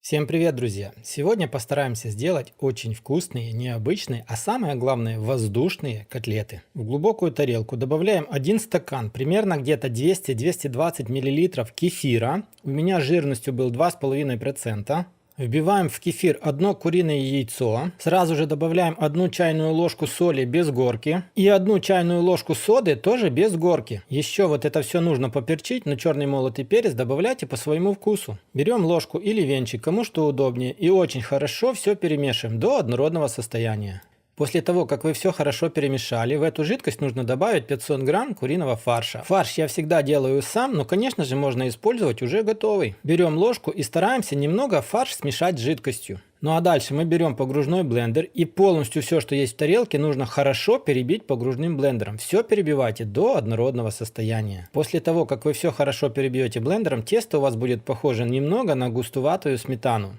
Всем привет, друзья! Сегодня постараемся сделать очень вкусные, необычные, а самое главное воздушные котлеты. В глубокую тарелку добавляем 1 стакан, примерно где-то 200-220 мл кефира. У меня жирностью был 2,5%. Вбиваем в кефир одно куриное яйцо, сразу же добавляем 1 чайную ложку соли без горки и 1 чайную ложку соды тоже без горки. Еще вот это все нужно поперчить, но черный молотый перец добавляйте по своему вкусу. Берем ложку или венчик, кому что удобнее, и очень хорошо все перемешиваем до однородного состояния. После того, как вы все хорошо перемешали, в эту жидкость нужно добавить 500 грамм куриного фарша. Фарш я всегда делаю сам, но конечно же можно использовать уже готовый. Берем ложку и стараемся немного фарш смешать с жидкостью. Ну а дальше мы берем погружной блендер и полностью все, что есть в тарелке, нужно хорошо перебить погружным блендером. Все перебивайте до однородного состояния. После того, как вы все хорошо перебьете блендером, тесто у вас будет похоже немного на густоватую сметану.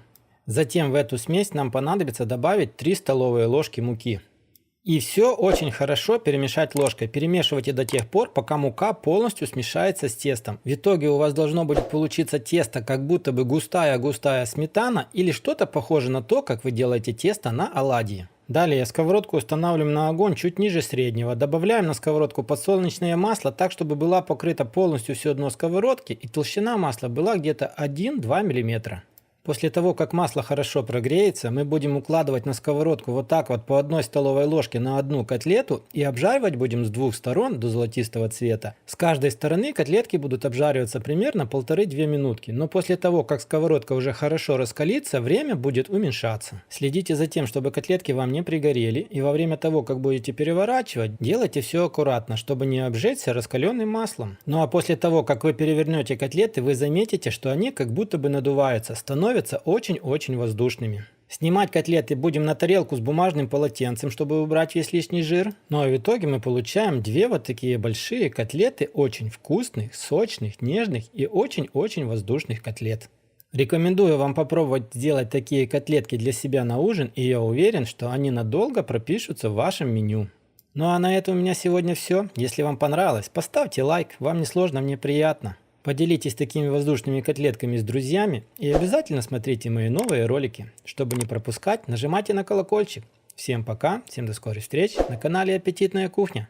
Затем в эту смесь нам понадобится добавить 3 столовые ложки муки. И все очень хорошо перемешать ложкой. Перемешивайте до тех пор, пока мука полностью смешается с тестом. В итоге у вас должно будет получиться тесто, как будто бы густая-густая сметана или что-то похоже на то, как вы делаете тесто на оладьи. Далее сковородку устанавливаем на огонь чуть ниже среднего. Добавляем на сковородку подсолнечное масло так, чтобы была покрыта полностью все дно сковородки и толщина масла была где-то 1-2 мм. После того, как масло хорошо прогреется, мы будем укладывать на сковородку вот так вот по 1 столовой ложке на одну котлету и обжаривать будем с двух сторон до золотистого цвета. С каждой стороны котлетки будут обжариваться примерно 1,5-2 минутки, но после того, как сковородка уже хорошо раскалится, время будет уменьшаться. Следите за тем, чтобы котлетки вам не пригорели, и во время того, как будете переворачивать, делайте все аккуратно, чтобы не обжечься раскаленным маслом. Ну а после того, как вы перевернете котлеты, вы заметите, что они как будто бы надуваются, становятся очень-очень воздушными. Снимать котлеты будем на тарелку с бумажным полотенцем, чтобы убрать весь лишний жир. Ну а в итоге мы получаем 2 вот такие большие котлеты очень вкусных, сочных, нежных и очень-очень воздушных котлет. Рекомендую вам попробовать сделать такие котлетки для себя на ужин, и я уверен, что они надолго пропишутся в вашем меню. Ну а на этом у меня сегодня все. Если вам понравилось, поставьте лайк, вам не сложно, мне приятно. Поделитесь такими воздушными котлетками с друзьями и обязательно смотрите мои новые ролики. Чтобы не пропускать, нажимайте на колокольчик. Всем пока, всем до скорых встреч на канале Аппетитная кухня.